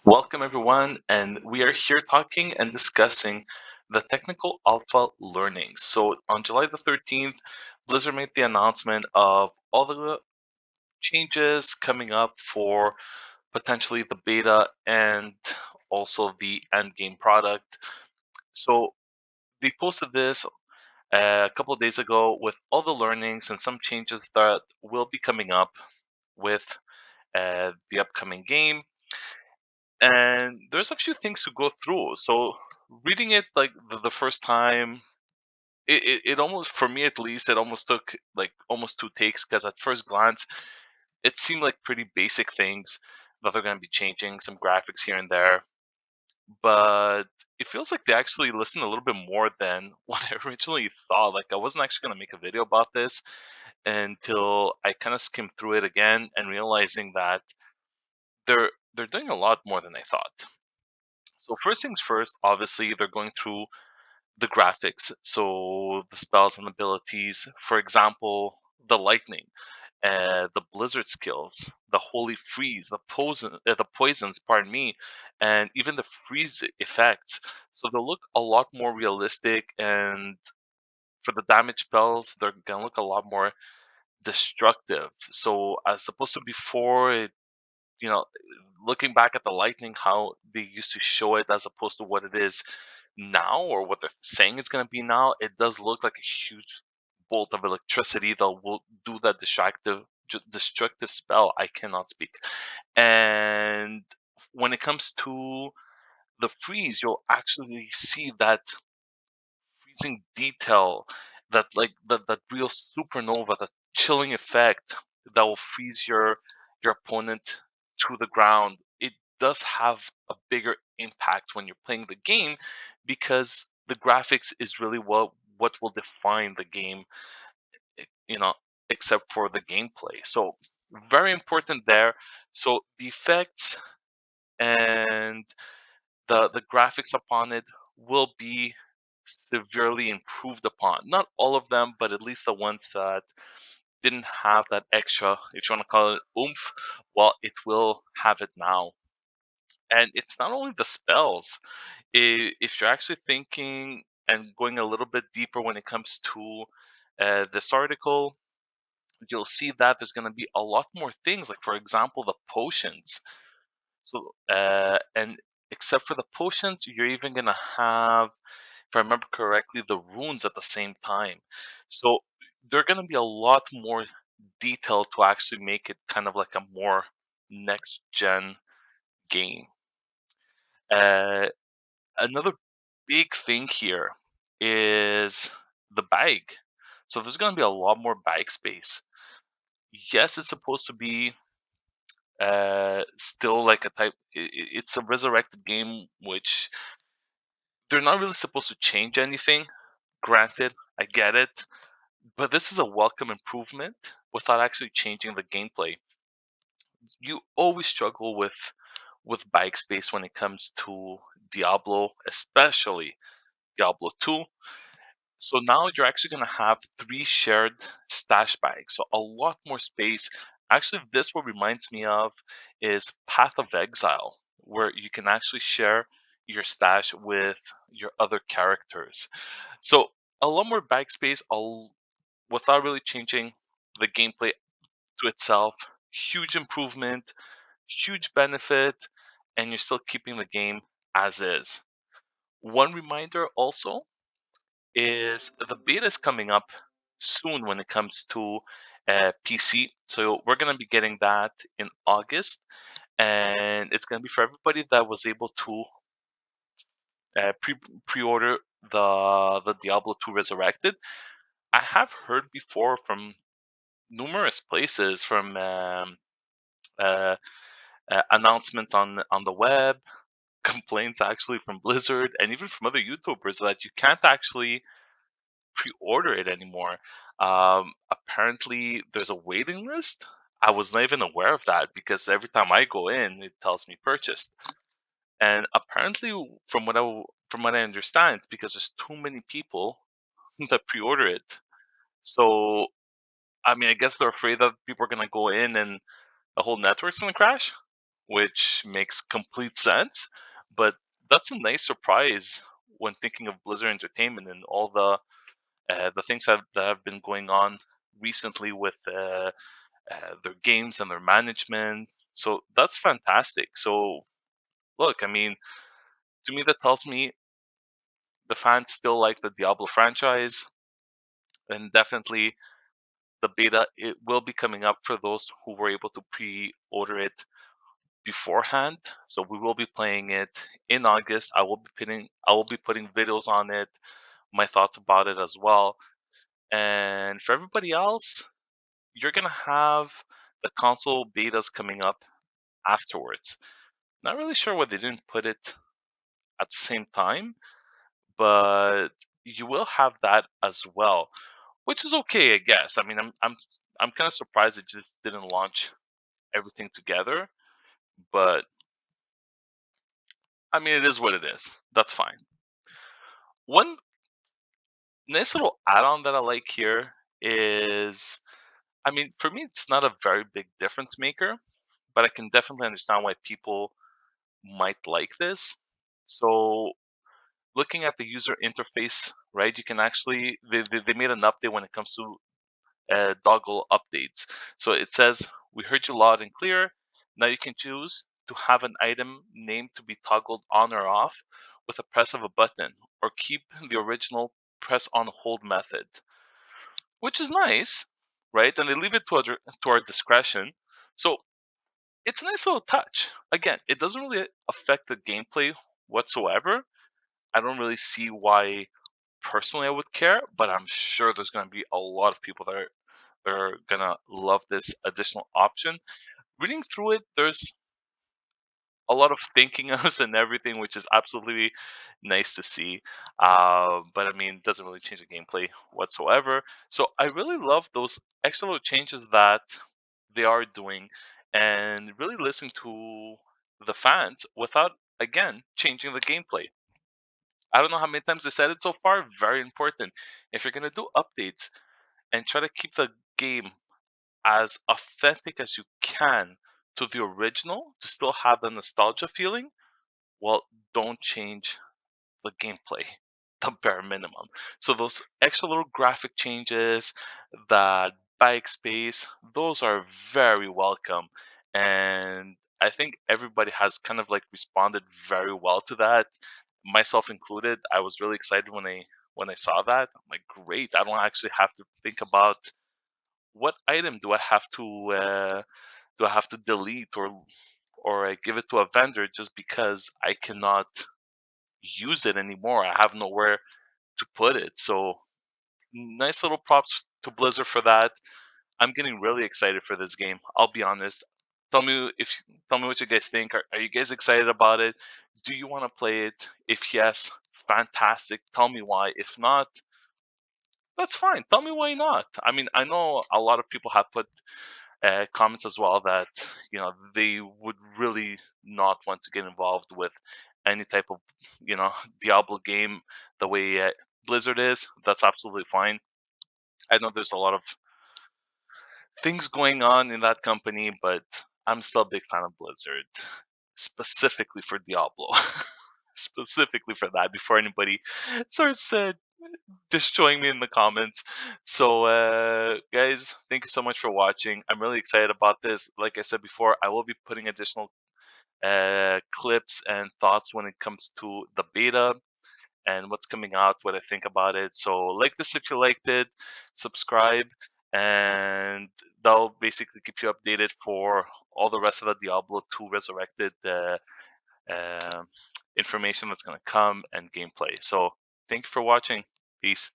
Welcome, everyone, and we are here talking and discussing the technical alpha learnings. So, on July the 13th, Blizzard made the announcement of all the changes coming up for potentially the beta and also the end game product. So, they posted this a couple of days ago with all the learnings and some changes that will be coming up with the upcoming game. And there's actually things to go through. So reading it like the first time, it almost, for me at least, it almost took like almost two takes because at first glance it seemed like pretty basic things that they're going to be changing, some graphics here and there, but it feels like they actually listened a little bit more than what I originally thought. Like I wasn't actually going to make a video about this until I kind of skimmed through it again and realizing that they're doing a lot more than I thought. So first things first, obviously they're going through the graphics, so the spells and abilities. For example, the lightning, the blizzard skills, the holy freeze, the poisons, pardon me, and even the freeze effects. So they'll look a lot more realistic, and for the damage spells, they're gonna look a lot more destructive. So as opposed to before, you know, looking back at the lightning, how they used to show it as opposed to what it is now or what they're saying it's going to be now, it does look like a huge bolt of electricity that will do that destructive spell. I cannot speak. And when it comes to the freeze, you'll actually see that freezing detail, that real supernova, that chilling effect that will freeze your opponent to the ground. It does have a bigger impact when you're playing the game because the graphics is really what will define the game, you know, except for the gameplay. So very important there. So the effects and the graphics upon it will be severely improved upon. Not all of them, but at least the ones that didn't have that extra, if you want to call it oomph, well, it will have it now. And it's not only the spells. If you're actually thinking and going a little bit deeper when it comes to this article, you'll see that there's going to be a lot more things. Like, for example, the potions. So, and except for the potions, you're even going to have, if I remember correctly, the runes at the same time. So they're going to be a lot more detailed to actually make it kind of like a more next gen game. Uh, Another big thing here is the bag. So there's going to be a lot more bag space. Yes, it's supposed to be still like a type. It's a resurrected game, which they're not really supposed to change anything. Granted, I get it, but this is a welcome improvement without actually changing the gameplay. You always struggle with bike space when it comes to Diablo, especially Diablo 2. So now you're actually going to have three shared stash bags, so a lot more space. Actually, this what reminds me of is Path of Exile, where you can actually share your stash with your other characters. So a lot more bag space, without really changing the gameplay to itself. Huge improvement, huge benefit, and you're still keeping the game as is. One reminder also is the beta is coming up soon when it comes to PC. So we're going to be getting that in August, and it's going to be for everybody that was able to pre-order the Diablo 2 Resurrected. I have heard before from numerous places, from uh, announcements on the web, complaints actually from Blizzard, and even from other YouTubers that you can't actually pre-order it anymore. Apparently, there's a waiting list. I was not even aware of that because every time I go in, it tells me purchased. And apparently, from what I understand, it's because there's too many people that pre-order it. So, I mean, I guess they're afraid that people are gonna go in and the whole network's gonna crash. which makes complete sense. But that's a nice surprise when thinking of Blizzard Entertainment and all the things that have been going on recently with their games and their management. So that's fantastic. So look, I mean, to me that tells me the fans still like the Diablo franchise, and definitely the beta it will be coming up for those who were able to pre-order it beforehand. So we will be playing it in August. I will be putting videos on it, my thoughts about it as well. And for everybody else, you're gonna have the console betas coming up afterwards. Not really sure why they didn't put it at the same time, but you will have that as well, which is okay, I guess. I mean, I'm kind of surprised it just didn't launch everything together, but I mean, it is what it is. That's fine. One nice little add-on that I like here is, I mean, for me, it's not a very big difference maker, but I can definitely understand why people might like this. So, looking at the user interface, right, you can actually, they made an update when it comes to toggle updates. So it says, "We heard you loud and clear. Now you can choose to have an item name to be toggled on or off with a press of a button, or keep the original press on hold method," which is nice, right? And they leave it to our discretion. So it's a nice little touch. Again, it doesn't really affect the gameplay whatsoever. I don't really see why personally I would care, but I'm sure there's going to be a lot of people that are gonna love this additional option. Reading through it, there's a lot of thanking us and everything, which is absolutely nice to see. But I mean, it doesn't really change the gameplay whatsoever. So I really love those extra little changes that they are doing, and really listen to the fans without again changing the gameplay. I don't know how many times they said it so far. Very important. If you're gonna do updates and try to keep the game as authentic as you can to the original to still have the nostalgia feeling, well, don't change the gameplay, the bare minimum. So those extra little graphic changes, that bike space, those are very welcome. And I think everybody has kind of like responded very well to that, myself included. I was really excited when I saw that. I'm like, great! I don't actually have to think about what item do I have to delete, or I give it to a vendor just because I cannot use it anymore. I have nowhere to put it. So nice little props to Blizzard for that. I'm getting really excited for this game. I'll be honest. Tell me what you guys think. Are you guys excited about it? Do you want to play it? If yes, fantastic. Tell me why. If not, that's fine. Tell me why not. I mean, I know a lot of people have put comments as well that they would really not want to get involved with any type of Diablo game the way Blizzard is. That's absolutely fine. I know there's a lot of things going on in that company, but I'm still a big fan of Blizzard, specifically for Diablo. Specifically for that, before anybody starts destroying me in the comments. So, guys, thank you so much for watching. I'm really excited about this. Like I said before, I will be putting additional clips and thoughts when it comes to the beta and what's coming out, what I think about it. So, like this if you liked it, subscribe, and that'll basically keep you updated for all the rest of the Diablo 2 Resurrected um information that's going to come and gameplay. So, thank you for watching. Peace.